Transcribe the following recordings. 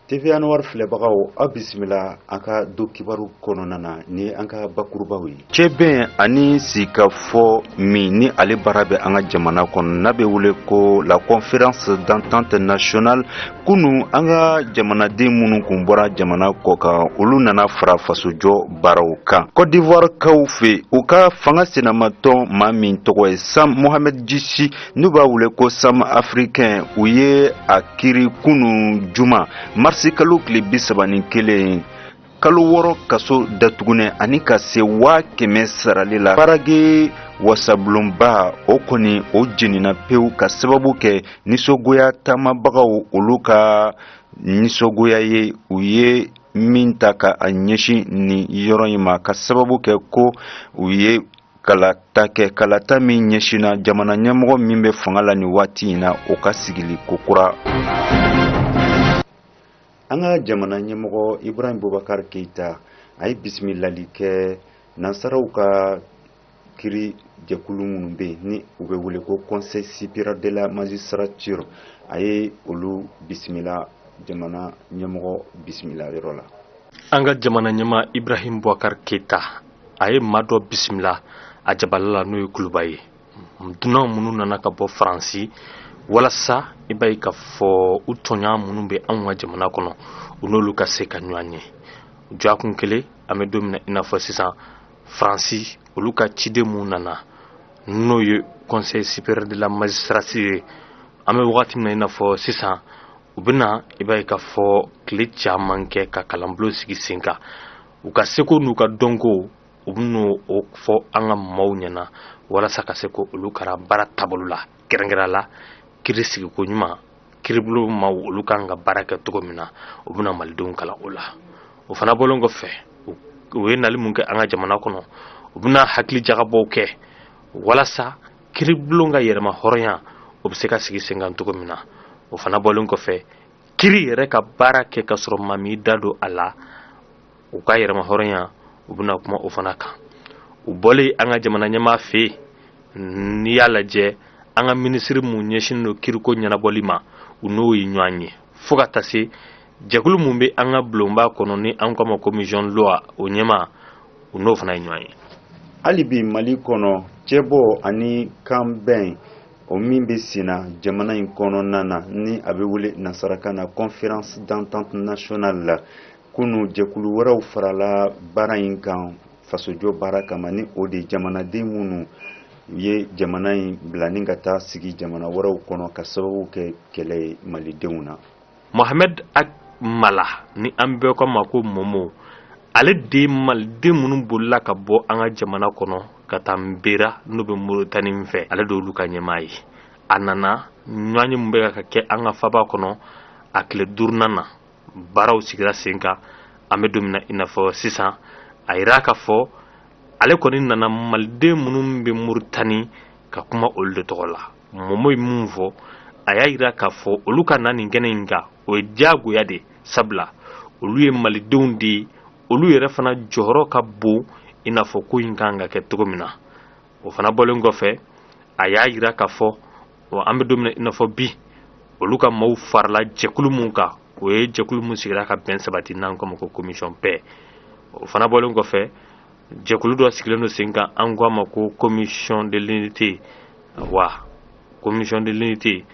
TV Anwar filɛbagaw a bisimila an ka do kibaru kɔnɔna na ni an ka bakurubaw ye. Cɛbɛn ani sikafɔ min ni ale baara bɛ an ka jamana kɔnɔ n'a bɛ wele ko la conférence d'entente nationale kunu an ka jamanaden minnu kun bɔra jamana kɔ kan olu nana fara fasojɔ baaraw kan. Côte d'Ivoire kaw fɛ u ka fanga senamatɔn maa min tɔgɔ ye Sam Mohamed Djissi n'u b'a wele ko Sam africain u ye a kiri kunu juma marsi kalo tile 31 kalo 6 kaso datugunen ani ka se 100,000 sarali la. Farage wasabulonba o kɔni o jenina pewu ka sababu kɛ nisɔgoya taamabagaw olu ka nisɔgoya ye u ye min ta ka a ɲɛsin ni yɔrɔ in ma ka sababu kɛ ko u ye kalata min ɲɛsinna jamana ɲɛmɔgɔ min bɛ fanga la ni waati in na o ka sigili kokura. An ka jamana ɲɛmɔgɔ Ibrahim Boubacar Keita a ye bisimilali kɛ nansaraw ka kiri jɛkulu minnu bɛ ni u bɛ wele ko Conseil supérieur de la magistrature a ye olu bisimila jamana ɲɛmɔgɔ bisimila yɔrɔ la. An ka jamana ɲɛma Ibrahim Boubacar Keita a ye maa dɔ bisimila a jabala la n'o ye Kuluba ye. Dunan minnu nana ka bɔ Faransi walasa i b'a ye k'a fɔ u tɔɲɔgɔn minnu bɛ anw ka jamana kɔnɔ u n'olu ka se ka ɲɔgɔn ye. Jɔkun kelen an bɛ don min na i n'a fɔ sisan Faransi olu ka ciden minnu nana n'o ye Conseil supérieur de la magistrature an bɛ wagati min na i n'a fɔ sisan u bɛna i b'a ye k'a fɔ tile caman kɛ ka kalanbulon sigi sen kan u ka seko n'u ka dɔnko u bɛn'o fɔ an ka maaw ɲɛna walasa ka se ko olu kɛra baara taabolo la kɛrɛnkɛrɛnnenya la kiri sigi ko ɲuman kiribulon ma olu kan ka baara kɛ cogo min na u bɛna malidenw kalan o la. O fana bɔlen kɔfɛ u ye nali mun kɛ an ka jamana kɔnɔ u bɛna hakili jagabɔw kɛ walasa kiribulon ka yɛrɛma hɔrɔnya o bɛ se ka sigi sen kan cogo min na. O fana bɔlen kɔfɛ kiri yɛrɛ ka baara kɛ ka sɔrɔ maa min da don a la u ka yɛrɛma hɔrɔnya u bɛna kuma o fana kan. U bɔlen an ka jamana ɲɛmaa fɛ n'i y'a lajɛ an ka minisiri mun ɲɛsin don kiriko ɲɛnabɔli ma u n'o ye ɲɔgɔn ye fo ka taa se jɛkulu mun bɛ an ka bulonba kɔnɔ ni an k'a ma ko commission loi o ɲɛma u n'o fana ye ɲɔgɔn ye. Hali bi Mali kɔnɔ cɛbɔ ani kanbɛn o min bɛ senna jamana in kɔnɔna na ni a bɛ wele nansarakan na conférence d'entente nationale la kunu jɛkulu wɛrɛw farala baara in kan fasojɔ baara kama ni o de jamanaden minnu ye jamana in bila ni ka taa sigi jamana wɛrɛw kɔnɔ ka sababu kɛ kɛlɛ ye malidenw na. Mohamed Mala ni an bɛɛ ko ma ko Momo ale de maliden minnu bolila ka bɔ an ka jamana kɔnɔ ka taa Nbera n'o bɛ Moritani fɛ ale de olu ka ɲɛmaa ye. A nana ɲɔgɔn min bɛ ka kɛ an ka faba kɔnɔ a tile 5nan na baaraw sigira sen kan an bɛ don min na i n'a fɔ sisan a yira k'a fɔ ale kɔni nana maliden minnu bɛ Moritani ka kuma olu de tɔgɔ la. Momo ye mun fɔ a y'a yira k'a fɔ olu ka na nin kɛnɛ in kan o ye diyagoya de sabula olu ye malidenw de ye olu yɛrɛ fana jɔyɔrɔ ka bon i n'a fɔ ko in kan ka kɛ cogo min na. O fana bɔlen kɔfɛ a y'a yira k'a fɔ an bɛ don min na i n'a fɔ bi olu ka maaw farala jɛkulu mun kan o ye jɛkulu mun sigira ka bɛn sabati n'an k'a ma ko commission paix. O fana bɔlen kɔfɛ jɛkulu dɔ sigilen don sen kan an k'a ma ko commission de l'unité wa commission de l'unité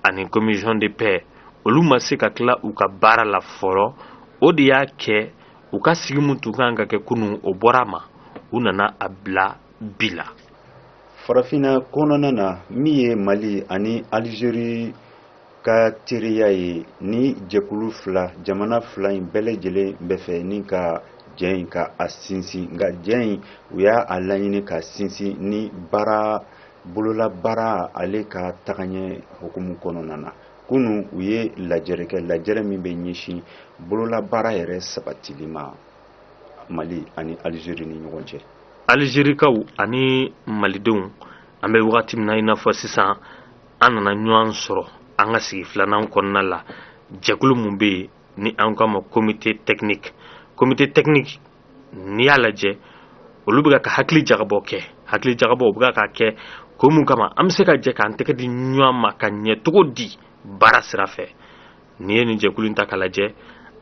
ani commission de paix olu ma se ka tila u ka baara la fɔlɔ o de y'a kɛ u ka sigi mun tun kan ka kɛ kunun o bɔra ma u nana a bila bi la. Farafina kɔnɔna na min ye Mali ani Algérie ka teriya ye ni jɛkulu fila jamana fila in bɛɛ lajɛlen bɛ fɛ ni ka jɛn in ka a sinsin nka jɛn in u y'a laɲini ka sinsin ni baara bolola baara ale ka tagaɲɛ hukumu kɔnɔna na. Kunu u ye lajɛrɛ kɛ lajɛrɛ min bɛ ɲɛsin bolola baara yɛrɛ sabatili ma Mali ani Algérie ni ɲɔgɔn cɛ. Algérikaw ani malidenw an bɛ wagati min na i n'a fɔ sisan an nana ɲɔgɔn sɔrɔ an ka sigi filanan kɔnɔna la jɛkulu mun bɛ yen ni an k'a ma comité technique n'i y'a lajɛ olu bɛ ka hakili jagabɔ kɛ u bɛ ka kɛ ko mun kama an bɛ se ka jɛ k'an tɛgɛ di ɲɔgɔn ma ka ɲɛ cogo di baara sira fɛ ni ye nin jɛkulu in ta k'a lajɛ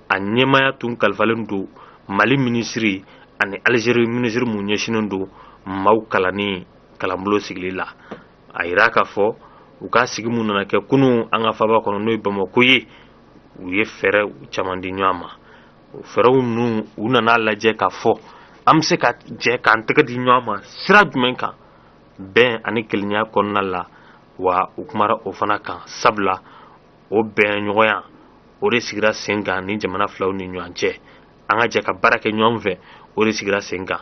a ɲɛmaya tun kalifalen don Mali ministre ani Algérie ministre mun ɲɛsinen don maaw kalanni kalanbolo sigili la a yira k'a fɔ u ka sigi mun nana kɛ kunu an ka faba kɔnɔ n'o ye Bamako ye u ye fɛɛrɛ caman di ɲɔgɔn ma o fɛɛrɛw ninnu u nana lajɛ k'a fɔ an bɛ se ka jɛ k'an tɛgɛ di ɲɔgɔn ma sira jumɛn kan bɛn ani kelenya kɔnɔna la wa u kumara o fana kan sabula o bɛn ɲɔgɔnya o de sigira sen kan ni jamana filaw ni ɲɔgɔn cɛ an ka jɛ ka baara kɛ ɲɔgɔn fɛ o de sigira sen kan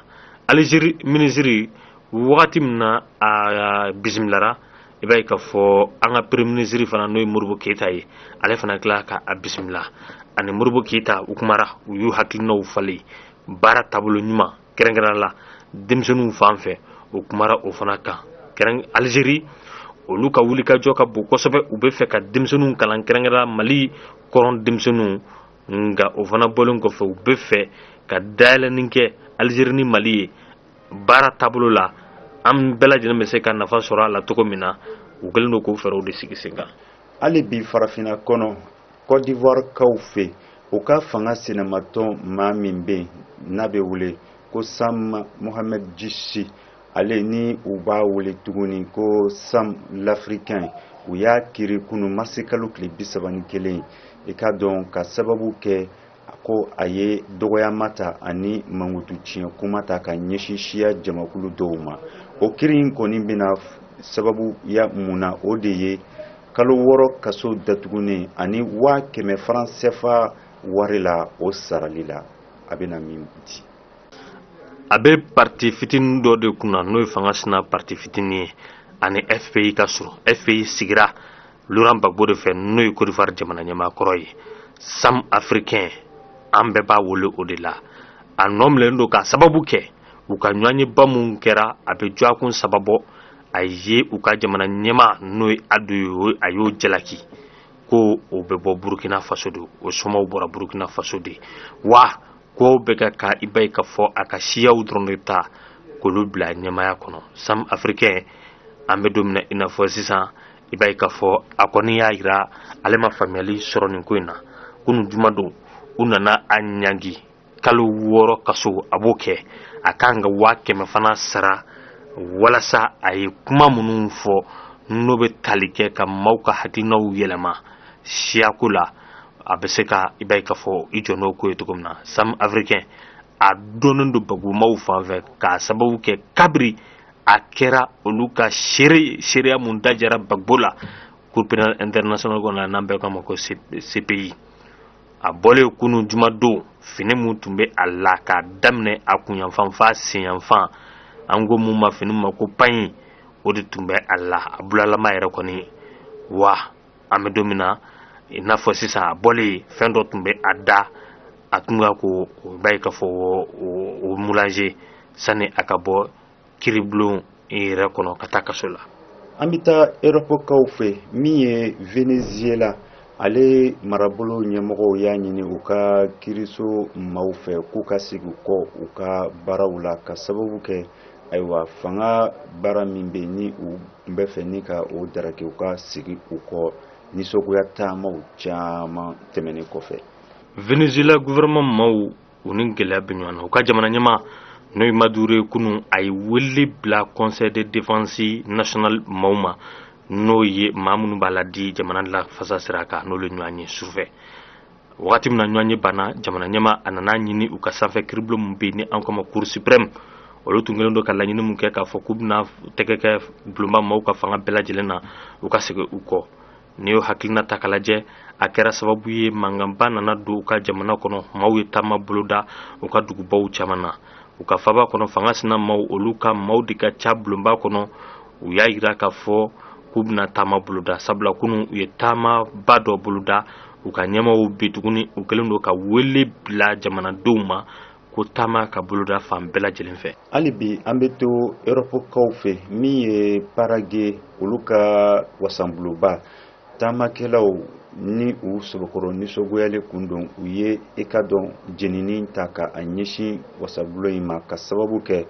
Algérie ministre wagati min na a bisimilara i b'a ye k'a fɔ an ka premier ministre fana n'o ye Modibo Keyita ye ale fana tila ka a bisimila ani Modibo Keyita u kumara u y'u hakilinaw falen baara taabolo ɲuman kɛrɛnkɛrɛnnenya la denmisɛnninw fan fɛ u kumara o fana kan Algérie olu ka wulikajɔ ka bon kosɛbɛ u bɛ fɛ ka denmisɛnninw kalan kɛrɛnkɛrɛnnenya Mali kɔrɔn denmisɛnninw nka o fana bɔlen kɔfɛ u bɛ fɛ ka dayɛlɛnni kɛ Algérie ni Mali ye baara taabolo la an bɛɛ lajɛlen bɛ se ka nafa sɔrɔ a la cogo min na u kɛlen don k'o fɛɛrɛw de sigi sen kan. hali bi farafinna kɔnɔ Côte d'Ivoire kaw fɛ u ka fanga sinamatɔn maa min bɛ yen n'a bɛ wele ko Sam Mohamed Djissi ale ni u b'a wele tuguni ko Sam l'Africain u y'a kiri kunu marisi kalo tile 31 i ka dɔn ka sababu kɛ ko a ye dɔgɔyama ta ani mankutu tiɲɛ kuma ta ka ɲɛsin siya jamakulu dɔw ma o kiri in kɔni bɛna sababu ya mun na o de ye kalo 6 kaso datugunen ani 100,000 francs CFA wari la o sarali la a bɛna min di. A bɛ parti fitinin dɔ de kunna n'o ye fanga sina parti fitinin ye ani FPI ka surun FPI sigira Laurent Gbagbo de fɛ n'o ye Côte d'Ivoire jamana ɲɛmaakɔrɔ ye Sam Africain an bɛɛ b'a wele o de la a nɔmilen don ka sababu kɛ u ka ɲɔgɔnyeba mun kɛra a bɛ jɔ a kun sababɔ a ye u ka jamana ɲɛma n'o ye Adu ye a y'o jalaki ko o bɛ bɔ Burkina Faso de o somaw bɔra Burkina Faso de wa ko bɛ ka ka i b'a ye k'a fɔ a ka siyaw dɔrɔn de ta k'olu bila ɲɛmaya kɔnɔ Sam Africain an bɛ don min na i n'a fɔ sisan i b'a ye k'a fɔ a kɔni y'a jira ale ma faamuyali sɔrɔ nin ko in na kunu juma don u nana a ɲangi kalo 6 kaso a b'o kɛ a kan ka 100,000 fana sara walasa a ye kuma minnu fɔ n'o bɛ tali kɛ ka maaw ka hakilinaw yɛlɛma siyako la a bɛ se ka i b'a ye k'a fɔ i jɔ n'o ko ye cogo min na Sam Africain a donnen don Bagbomaw fan fɛ k'a sababu kɛ kabiri a kɛra olu ka seereya mun dajara Bagbo la Cour pénale internationale kɔnɔ n'an bɛɛ k'a ma ko CPI a bɔlen kunu juma don fini mun tun bɛ a la k'a daminɛ a kunyanfan f'a senyanfan an ko mun ma fini ma ko paɲi o de tun bɛ a la a bulalama yɛrɛ kɔni wa an bɛ don min na i n'a fɔ sisan a bɔlen fɛn dɔ tun bɛ a da a tun ka ko o b'a ye k'a fɔ o mulanger sani a ka bɔ kiribulon yɛrɛ kɔnɔ ka taa kaso la. An bɛ taa Europe kaw fɛ min ye Venezuela ale marabolo ɲɛmɔgɔw y'a ɲini u ka kiriso maaw fɛ k'u ka sigi kɔ u ka baaraw la ka sababu kɛ ayiwa fanga baara min bɛ ni u bɛ fɛ ni ka o daraki u ka sigi u kɔ nisɔngoya taamaw caman tɛmɛnen kɔfɛ. Venezuela gouvernement maaw u ni gɛlɛya bɛ ɲɔgɔn na u ka jamana ɲɛma n'o ye Maduro ye kunun a ye wele bila Conseil de défense national maaw ma n'o ye maa minnu b'a la di jamana la fasa sira kan n'olu ɲɔgɔn ye sufɛ wagati min na ɲɔgɔn ye banna jamana ɲɛma a nana ɲini u ka sanfɛ kiribulon min bɛ yen ni an kama Cour suprême olu tun kɛlen don ka laɲini mun kɛ k'a fɔ k'u bɛna tɛgɛ kɛ bulonba maaw ka fanga bɛɛ lajɛlen na u ka segin u kɔ n'i y'o hakilina ta k'a lajɛ a kɛra sababu ye mankanba nana don u ka jamana kɔnɔ maaw ye taama boloda u ka dugubaw caman na u ka faba kɔnɔ fanga sina maaw olu ka maaw de ka ca bulonba kɔnɔ u y'a jira k'a fɔ k'u bɛna taama boloda sabula kunun u ye taamaba dɔ boloda u ka ɲɛmaaw bi tuguni u kɛlen don ka wele bila jamanadenw ma ko taama ka boloda fan bɛɛ lajɛlen fɛ. Hali bi an bɛ to Europe kaw fɛ min ye Paraguay olu ka wasanboloba taamakɛlaw ni u sobokɔrɔ nisɔngoyalen kun don u ye i ka dɔn jenini ta ka a ɲɛsin wasanbolo in ma ka sababu kɛ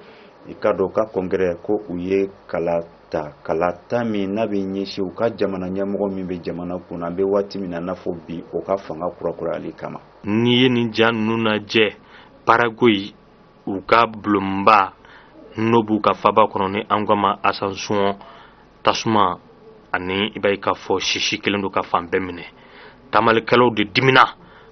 i ka dɔn ka kɔngɛrɛ ko u ye kala ta kala ta min n'a bɛ ɲɛsin u ka jamana ɲɛmɔgɔ min bɛ jamana kun an bɛ waati min na n'a fɔ bi o ka fanga kurakurayali kama. N'i ye nin ja ninnu lajɛ Paraguay u ka bulonba n'o b'u ka faba kɔnɔ ni an ko ma Asanson tasuma ani i b'a ye k'a fɔ sisi kelen don ka fan bɛɛ minɛ tamalikɛlaw de dimina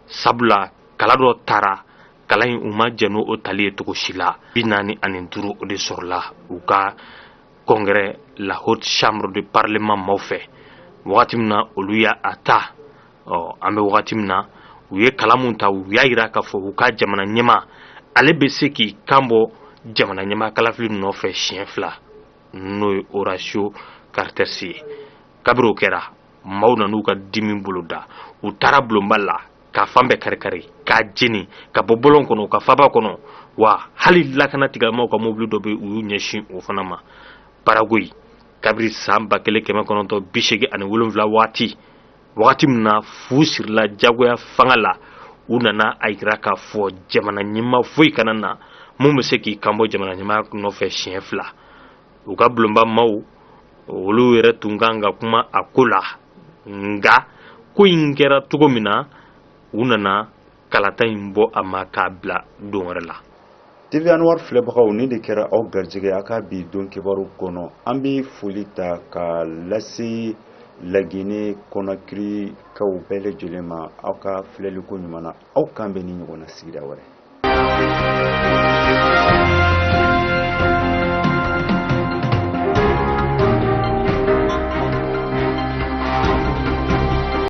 sabula kala dɔ taara kala in u ma jɛn o tali ye cogo si la 45 o de sɔrɔla u ka congrès la haute chambre de parlement maaw fɛ wagati min na olu y'a ta an bɛ wagati min na u ye kala mun ta u y'a yira k'a fɔ u ka jamana ɲɛma ale bɛ se k'i kan bɔ jamana ɲɛma kalafili nɔfɛ siɲɛ 2 n'o ye Horacio Cartes ye kabiri o kɛra maaw nan'u ka dimi bolo da u taara bulonba la ka fan bɛɛ kari-kari k'a jeni ka bɔ bɔlɔn kɔnɔ ka faba kɔnɔ wa hali lakana tigilamaaw ka mobili dɔ bɛ u y'u ɲɛsin o fana ma Paraguay kabiri san 1987 wagati min na fu sirila jagoya fanga la u nana a yira k'a fɔ jamana ɲɛma foyi kana na mun bɛ se k'i kanbɔ jamana ɲɛma nɔfɛ siɲɛ 2 u ka bulonba maaw olu yɛrɛ tun kan ka kuma a ko la nka ko in kɛra cogo min na u nana kalata in bɔ a ma k'a bila don wɛrɛ la. TV Anwar filɛbagaw ni de kɛra aw garijɛgɛ a ka bi don kibaru kɔnɔ an bɛ foli ta ka lase Laginɛ Conakry kaw bɛɛ lajɛlen ma aw ka filɛliko ɲuman na aw kan bɛ ni ɲɔgɔn na sigida wɛrɛ.